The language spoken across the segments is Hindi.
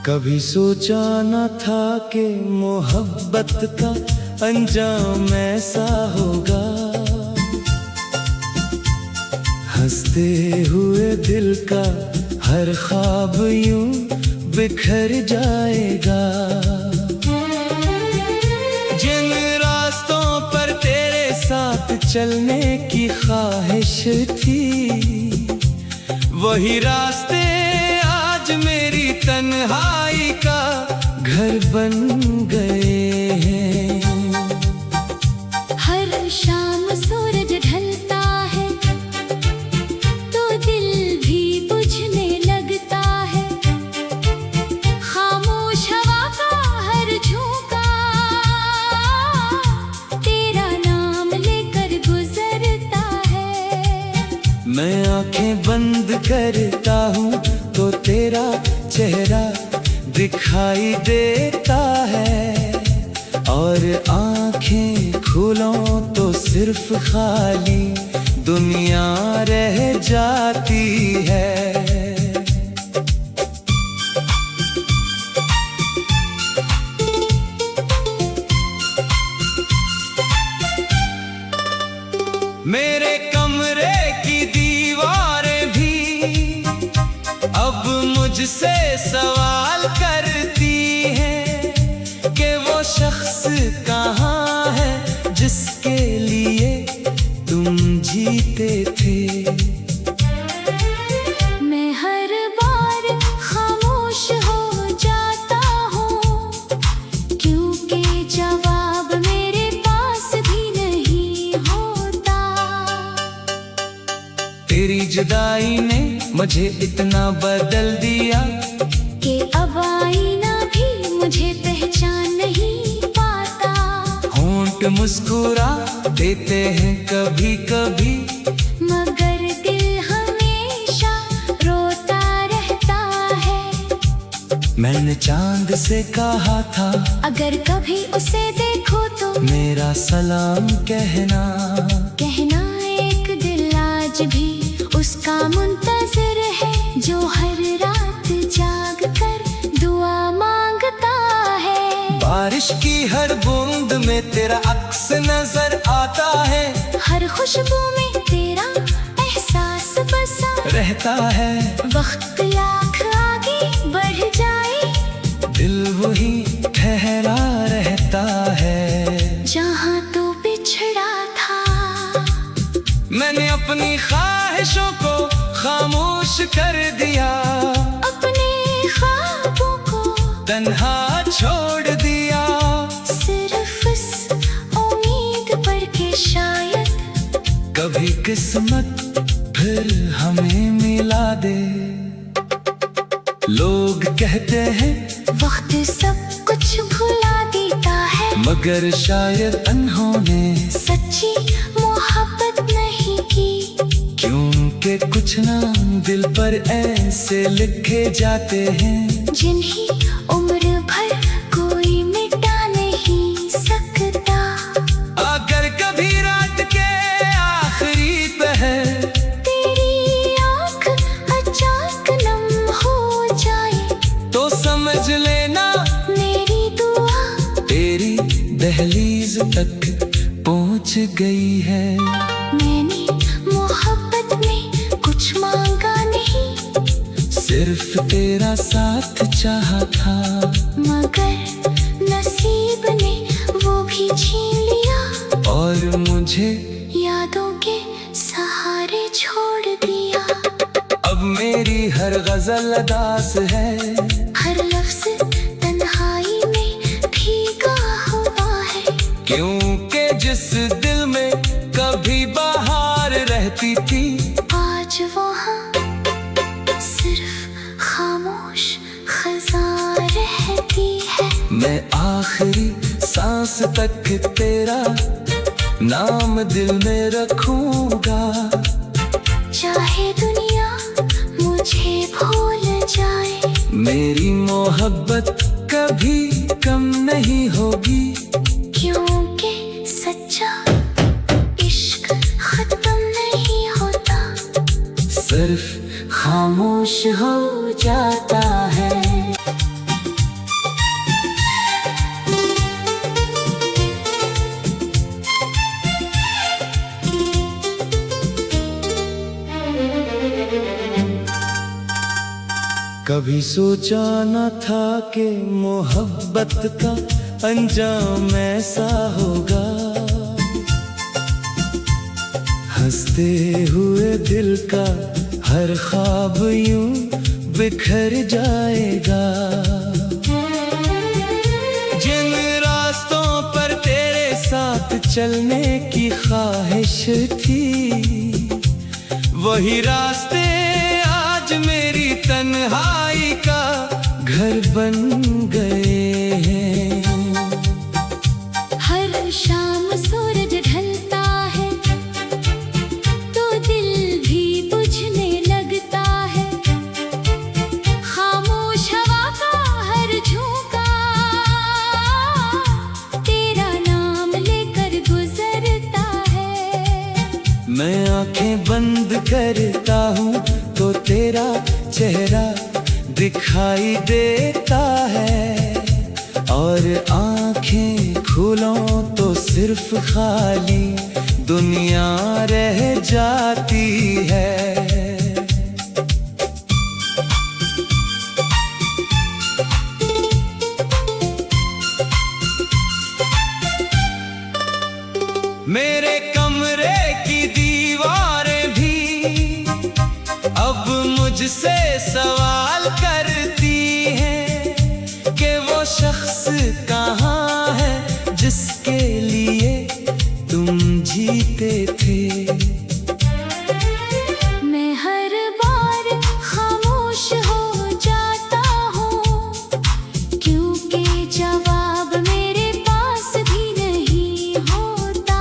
कभी सोचा न था कि मोहब्बत का अंजाम ऐसा होगा। हंसते हुए दिल का हर ख्वाब यूं बिखर जाएगा। जिन रास्तों पर तेरे साथ चलने की ख्वाहिश थी, वही रास्ते आज मेरी तन्हाई का घर बन गए हैं। हर शाम सूरज ढलता है तो दिल भी बुझने लगता है। खामोश हवा का हर झोंका तेरा नाम लेकर गुजरता है। मैं आंखें बंद करता हूँ तो तेरा चेहरा दिखाई देता है, और आंखें खोलूं तो सिर्फ खाली दुनिया रह जाती है। मेरे कमरे की दीवारें भी अब मुझसे सवाल करती हैं कि वो शख्स कहाँ है जिसके लिए तुम जीते थे। मैं हर बार खामोश हो जाता हूँ क्योंकि जवाब मेरे पास भी नहीं होता। तेरी जुदाई ने मुझे इतना बदल दिया कि अब आईना भी मुझे पहचान नहीं पाता। होंठ मुस्कुरा देते हैं कभी कभी, मगर दिल हमेशा रोता रहता है। मैंने चांद से कहा था अगर कभी उसे देखो तो मेरा सलाम कहना। एक दिल आज भी उसका मुंतज़िर है जो हर रात जाग कर दुआ मांगता है। बारिश की हर बूंद में तेरा अक्स नजर आता है। हर खुशबू में तेरा एहसास बसा रहता है। वक्त लाख आगे बढ़ जाए दिल वही ठहरा रहता है जहाँ तो बिछड़ा था। मैंने अपनी ख्वाहिशों को खामोश कर दिया, अपने ख्वाबों को तन्हा छोड़ दिया। सिर्फ इस उम्मीद पर के शायद कभी किस्मत फिर हमें मिला दे। लोग कहते हैं वक्त सब कुछ भुला देता है, मगर शायद अनहोने सच्ची मोहब्बत नहीं की। क्योंकि कुछ नाम दिल पर ऐसे लिखे जाते हैं जिन्हें उम्र भर कोई मिटा नहीं सकता। अगर कभी रात के आखिरी पहर तेरी आँख अचानक नम हो जाए तो समझ लेना मेरी दुआ तेरी दहलीज तक पहुँच गई है। मैंने मोहब्बत में कुछ मांगा नहीं, सिर्फ तेरा साथ चाहा था, मगर नसीब ने वो भी छीन लिया और मुझे यादों के सहारे छोड़ दिया। अब मेरी हर गजल अदास है, हर लफ्ज तन्हाई में भीगा हुआ है। क्योंकि जिस दिल में कभी बहार रहती थी आज वहाँ सिर्फ खामोश खज़ां रहती है। मैं आखिरी सांस तक तेरा नाम दिल में रखूंगा। चाहे दुनिया मुझे भूल जाए, मेरी मोहब्बत कभी नहीं होगी, क्योंकि सच्चा इश्क खत्म नहीं होता, सिर्फ खामोश हो जाता है। कभी सोचा न था कि मोहब्बत का अंजाम ऐसा होगा, हंसते हुए दिल का हर ख्वाब यूं बिखर जाएगा। जिन रास्तों पर तेरे साथ चलने की ख्वाहिश थी, वही रास्ते आज मेरी तन्हाई का घर बन गए हैं। हर शाम सूरज ढलता है तो दिल भी बुझने लगता है, खामोश हवा का हर झोंका तेरा नाम लेकर गुजरता है। मैं आंखें बंद करता हूँ तो तेरा चेहरा दिखाई देता है, और आंखें खोलूं तो सिर्फ खाली दुनिया रह जाती है। मेरे कमरे की दीवारें भी अब मुझसे सवाल करती हैं कि वो शख्स कहाँ है जिसके लिए तुम जीते थे। मैं हर बार खामोश हो जाता हूँ, क्योंकि जवाब मेरे पास भी नहीं होता।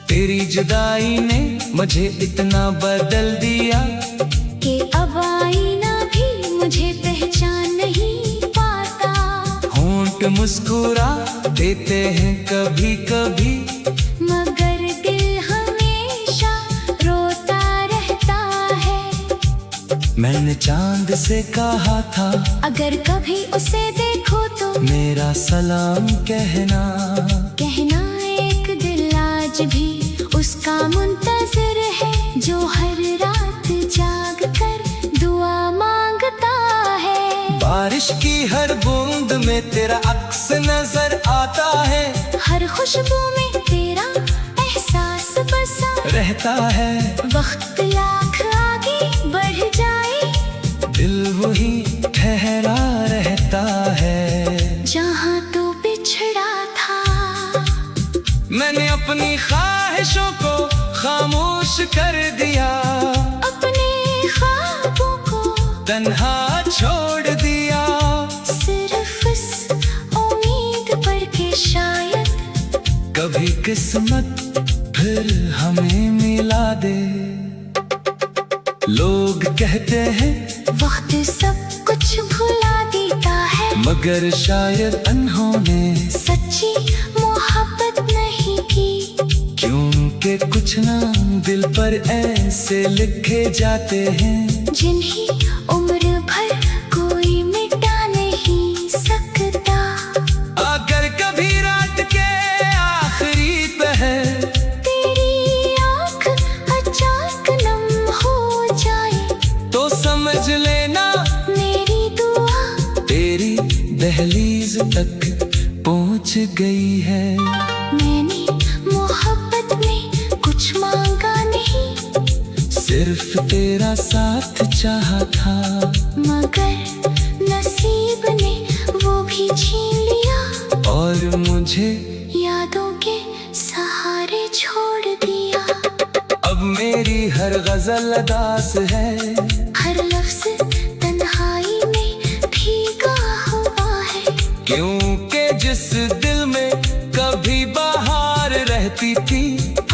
तेरी जुदाई ने मुझे इतना बदल दिया कि अब आईना भी मुझे पहचान नहीं पाता। होंठ मुस्कुरा देते हैं कभी कभी, मगर दिल हमेशा रोता रहता है। मैंने चांद से कहा था अगर कभी उसे देखो तो मेरा सलाम कहना। एक दिल आज भी उसका मुंतज़िर है, जो हर रात जाग कर दुआ मांगता है। बारिश की हर बूंद में तेरा अक्स नजर आता है, हर खुशबू में तेरा एहसास बसा रहता है। वक्त लाख आगे बढ़ जाए, दिल वही ठहरा रहता है जहाँ तो बिछड़ा था। मैंने अपनी ख्वाहिशों को खामोश कर दिया, अपने ख्वाबों को तन्हा छोड़ दिया, सिर्फ इस उम्मीद पर कि शायद कभी किस्मत फिर हमें मिला दे। लोग कहते हैं वक्त सब कुछ भुला देता है, मगर शायद अनहोने सच्ची मोहब्बत नहीं की। क्योंकि कुछ नाम दिल पर ऐसे लिखे जाते हैं, जिन्हें उम्र भर कोई मिटा नहीं सकता। अगर कभी रात के आखिरी पहर तेरी आँख अचानक नम हो जाए, तो समझ लेना मेरी दुआ तेरी दहलीज तक पहुंच गई है। मैंने मोहब्बत में कुछ मांगा नहीं, सिर्फ तेरा साथ चाहा था, मगर नसीब ने वो भी छीन लिया, और मुझे यादों के सहारे छोड़ दिया। अब मेरी हर गजल अदास है, हर लफ्ज तन्हाई में भीगा हुआ है, क्योंकि जिस दिल में कभी बहार रहती थी,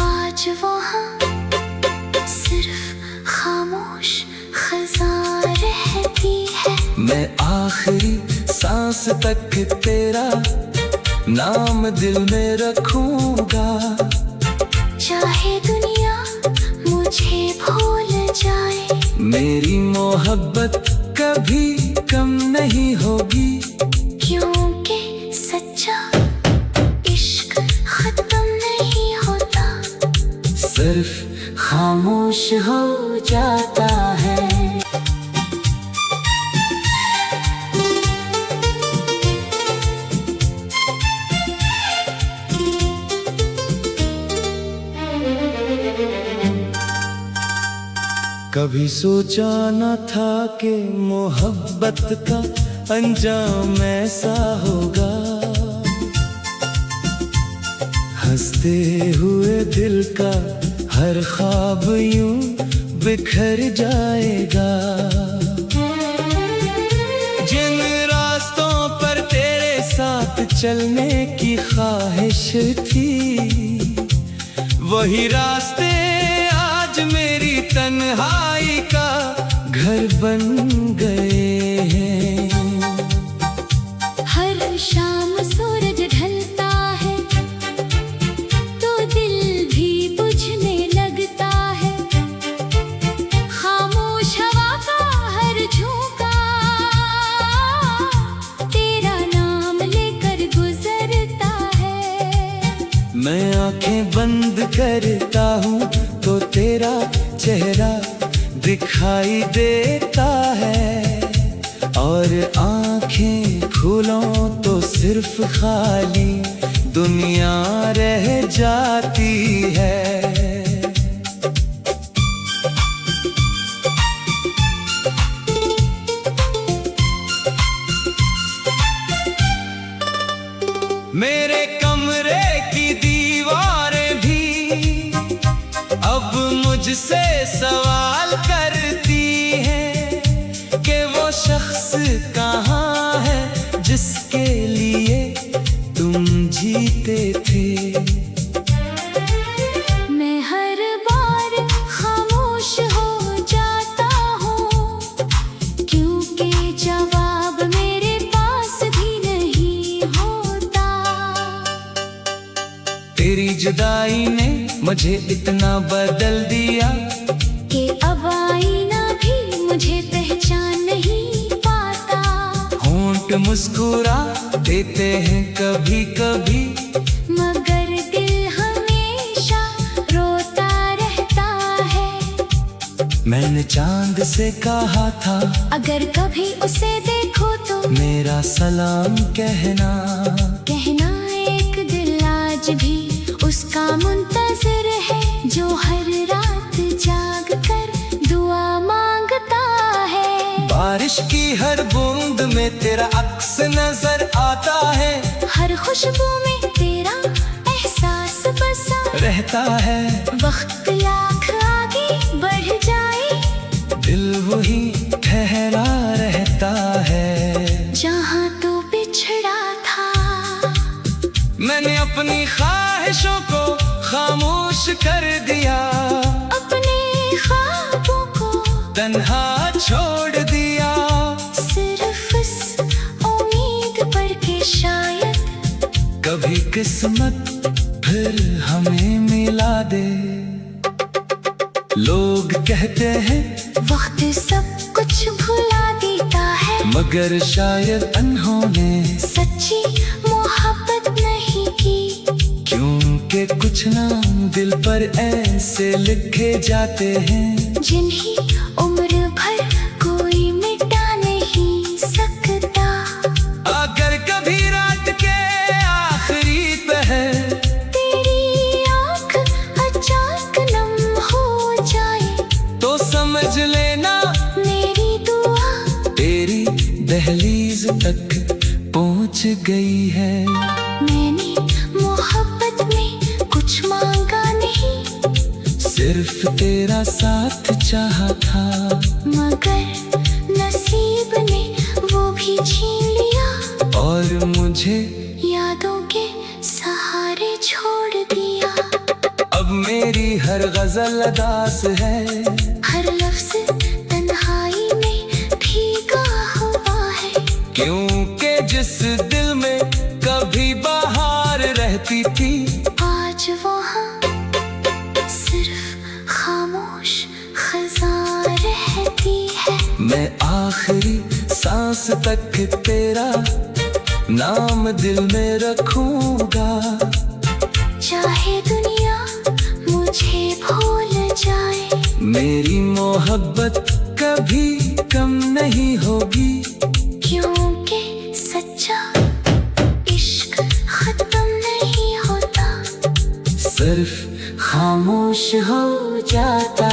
आज वहाँ सिर्फ खामोश खज़ां रहती है। मैं आखिरी सांस तक तेरा नाम दिल में रखूंगा। चाहे दुनिया मुझे भूल जाए, मेरी मोहब्बत कभी कम नहीं होगी, क्योंकि सच्चा इश्क खत्म नहीं होता, सिर्फ खामोश हो जाता है। कभी सोचा न था कि मोहब्बत का अंजाम ऐसा होगा, हंसते हुए दिल का हर ख्वाब यूं बिखर जाएगा। जिन रास्तों पर तेरे साथ चलने की ख्वाहिश थी, वही रास्ते आज मेरी तन्हाई का घर बन गए हैं। हर शाम सूरज ढलता है तो दिल भी बुझने लगता है, खामोश हवा का हर झोंका तेरा नाम लेकर गुजरता है। मैं आंखें बंद करता हूँ तो तेरा चेहरा दिखाई देता है, और आंखें खोलूं तो सिर्फ खाली दुनिया रह जाती है। मेरे कमरे की दीवारें भी अब मुझसे सवाल करती हैं कि वो शख्स कहाँ है जिसके लिए तुम जीते थे। मैं हर बार खामोश हो जाता हूँ, क्योंकि जवाब मेरे पास भी नहीं होता। तेरी जुदाई ने मुझे इतना बदल दिया कि अब आईना भी मुझे पहचान नहीं पाता। होंठ मुस्कुरा देते हैं कभी कभी, मगर दिल हमेशा रोता रहता है। मैंने चांद से कहा था अगर कभी उसे देखो तो मेरा सलाम कहना। एक दिल आज भी उसका मुंतज़िर है, जो हर रात जाग कर दुआ मांगता है। बारिश की हर बूंद में तेरा अक्स नजर आता है, हर खुशबू में तेरा एहसास बसा रहता है। वक्त लाख आगे बढ़ जाए, दिल वही ठहरा रहता है जहाँ तू बिछड़ा था। मैंने अपनी ख्वाहिशों को खामोश कर दिया, अपने ख्वाबों को तन्हा छोड़ दिया, सिर्फ इस उम्मीद पर कि शायद कभी किस्मत फिर हमें मिला दे। लोग कहते हैं वक्त सब कुछ भुला देता है, मगर शायद अनहोने सच्ची मोहब्बत नहीं की। क्योंकि कुछ नाम दिल पर ऐसे लिखे जाते हैं, जिन्हें उम्र भर कोई मिटा नहीं सकता। अगर कभी रात के आखिरी पहर तेरी आँख अचानक नम हो जाए, तो समझ लेना मेरी दुआ तेरी दहलीज तक पहुंच गई है। मैंने मोहब्बत में कुछ मांगा नहीं, सिर्फ तेरा साथ चाहा था, मगर नसीब ने वो भी छीन लिया, और मुझे यादों के सहारे छोड़ दिया। अब मेरी हर गजल अदास है, हर लफ्ज तन्हाई में भीगा हुआ है, क्योंकि जिस दिल में कभी बहार रहती थी, आज वहाँ सिर्फ खामोश खज़ां रहती है। मैं आखिरी सांस तक तेरा नाम दिल में रखूंगा, चाहे दुनिया मुझे भूल जाए, मेरी मोहब्बत कभी कम नहीं होगी, क्योंकि सच्चा इश्क खत्म नहीं होता, सिर्फ खामोश हो जाता